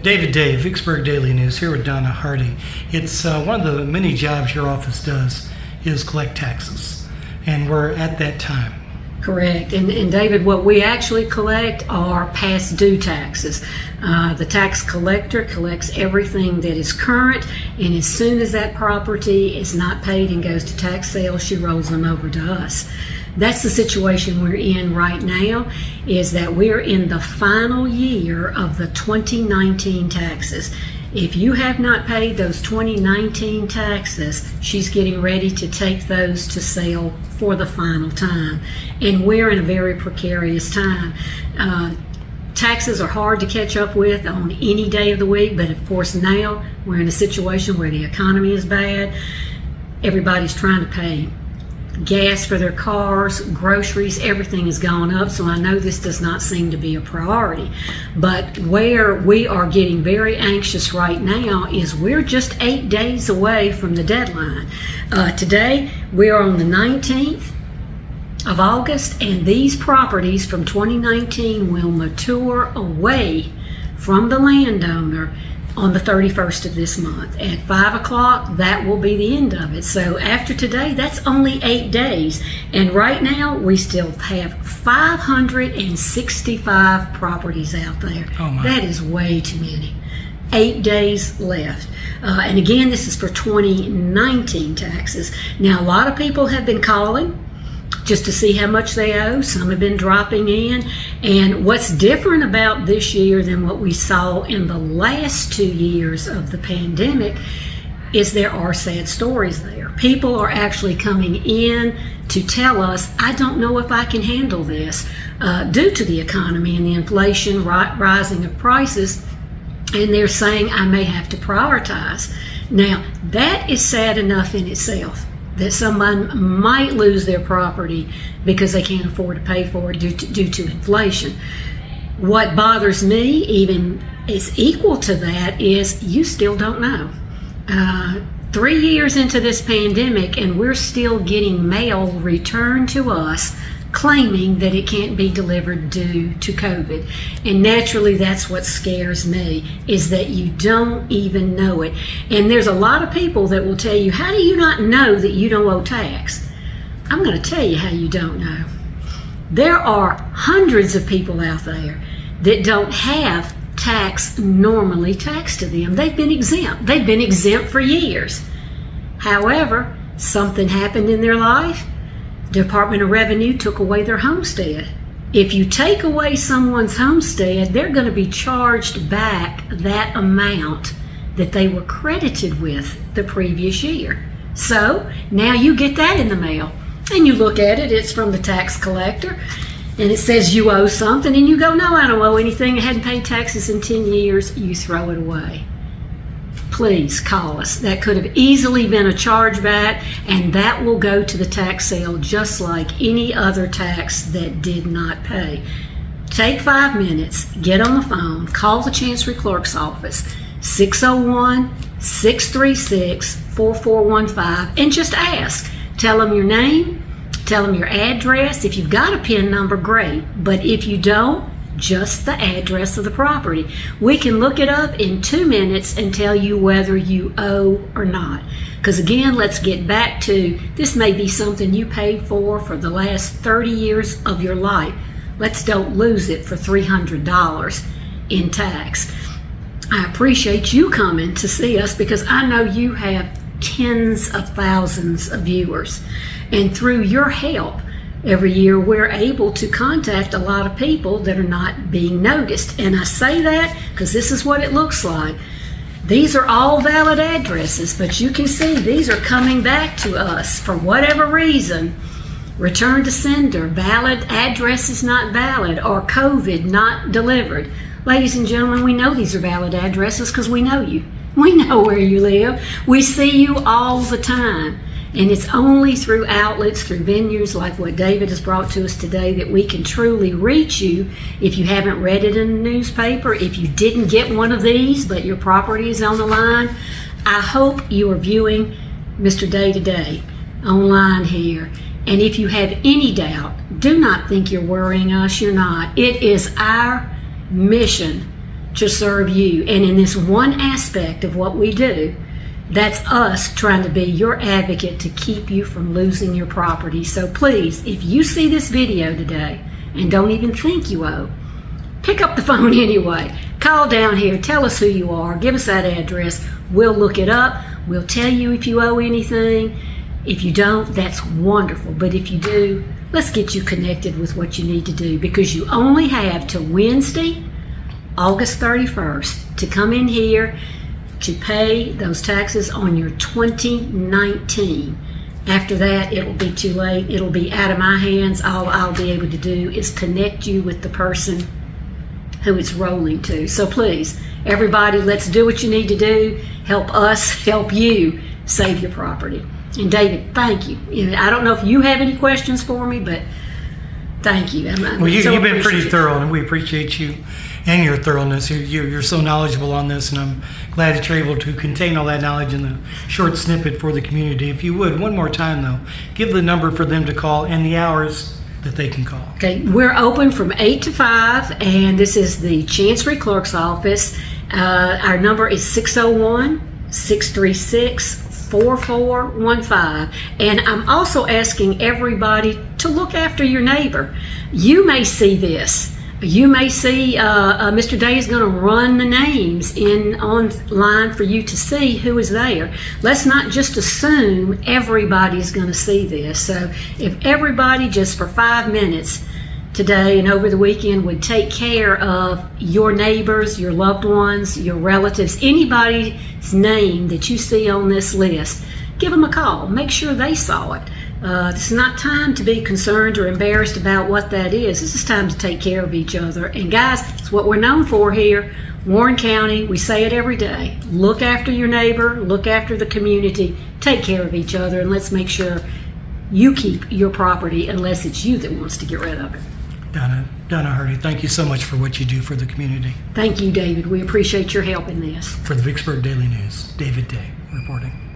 David Day, Vicksburg Daily News, here with Donna Hardy. It's one of the many jobs your office does is collect taxes, and we're at that time. Correct. And David, what we actually collect are past due taxes. The tax collector collects everything that is current, and as soon as that property is not paid and goes to tax sale, she rolls them over to us. That's the situation we're in right now, is that we're in the final year of the 2019 taxes. If you have not paid those 2019 taxes, she's getting ready to take those to sale for the final time. And we're in a very precarious time. Taxes are hard to catch up with on any day of the week, but of course now we're in a situation where the economy is bad. Everybody's trying to pay gas for their cars, groceries, everything has gone up, so I know this does not seem to be a priority. But where we are getting very anxious right now is we're just 8 days away from the deadline. Today, we are on the 19th of August, and these properties from 2019 will mature away from the landowner on the 31st of this month. At 5 o'clock, that will be the end of it. So after today, that's only 8 days. And right now, we still have 565 properties out there. Oh my. That is way too many. 8 days left. And again, this is for 2019 taxes. Now, a lot of people have been calling just to see how much they owe. Some have been dropping in. And what's different about this year than what we saw in the last 2 years of the pandemic is there are sad stories there. People are actually coming in to tell us, I don't know if I can handle this due to the economy and the inflation rising of prices. And they're saying, I may have to prioritize. Now, that is sad enough in itself, that someone might lose their property because they can't afford to pay for it due to inflation. What bothers me, even is equal to that, is you still don't know. 3 years into this pandemic, and we're still getting mail returned to us claiming that it can't be delivered due to COVID. And naturally, that's what scares me, is that you don't even know it. And there's a lot of people that will tell you, how do you not know that you don't owe tax? I'm going to tell you how you don't know. There are hundreds of people out there that don't have tax normally taxed to them. They've been exempt. They've been exempt for years. However, something happened in their life. Department of Revenue took away their homestead. If you take away someone's homestead, they're going to be charged back that amount that they were credited with the previous year. So now you get that in the mail, and you look at it, it's from the tax collector, and it says you owe something, and you go, no, I don't owe anything. I hadn't paid taxes in 10 years. You throw it away. Please call us. That could have easily been a chargeback, and that will go to the tax sale just like any other tax that did not pay. Take 5 minutes, get on the phone, call the Chancery Clerk's office, 601-636-4415, and just ask. Tell them your name, tell them your address. If you've got a PIN number, great, but if you don't, just the address of the property. We can look it up in 2 minutes and tell you whether you owe or not. Because again, let's get back to, this may be something you paid for the last 30 years of your life. Let's don't lose it for $300 in tax. I appreciate you coming to see us, because I know you have tens of thousands of viewers. And through your help, every year we're able to contact a lot of people that are not being noticed. And I say that because this is what it looks like. These are all valid addresses, but you can see these are coming back to us for whatever reason. Return to sender, valid address is not valid, or COVID not delivered. Ladies and gentlemen, we know these are valid addresses because we know you. We know where you live. We see you all the time. And it's only through outlets, through venues like what David has brought to us today, that we can truly reach you. If you haven't read it in the newspaper, if you didn't get one of these, but your property is on the line, I hope you are viewing Mr. Day to Day online here. And if you have any doubt, do not think you're worrying us. You're not. It is our mission to serve you. And in this one aspect of what we do, that's us trying to be your advocate to keep you from losing your property. So please, if you see this video today and don't even think you owe, pick up the phone anyway. Call down here, tell us who you are, give us that address. We'll look it up. We'll tell you if you owe anything. If you don't, that's wonderful. But if you do, let's get you connected with what you need to do, because you only have till Wednesday, August 31st, to come in here to pay those taxes on your 2019. After that, it will be too late. It'll be out of my hands. All I'll be able to do is connect you with the person who it's rolling to. So please, everybody, let's do what you need to do. Help us help you save your property. And David, thank you. I don't know if you have any questions for me, but thank you. Well, you've been pretty thorough, and we appreciate you and your thoroughness. You're so knowledgeable on this, and I'm glad that you're able to contain all that knowledge in the short snippet for the community. If you would, one more time though, give the number for them to call and the hours that they can call. Okay, we're open from 8 to 5, and this is the Chancery Clerk's office. Our number is 601-636-4415. And I'm also asking everybody to look after your neighbor. You may see this. You may see Mr. Day is going to run the names in online for you to see who is there. Let's not just assume everybody's going to see this. So if everybody just for 5 minutes today and over the weekend would take care of your neighbors, your loved ones, your relatives, anybody's name that you see on this list, give them a call. Make sure they saw it. This is not time to be concerned or embarrassed about what that is. This is time to take care of each other. And guys, it's what we're known for here. Warren County, we say it every day. Look after your neighbor, look after the community, take care of each other, and let's make sure you keep your property unless it's you that wants to get rid of it. Donna Hardy, thank you so much for what you do for the community. Thank you, David. We appreciate your help in this. For the Vicksburg Daily News, David Day reporting.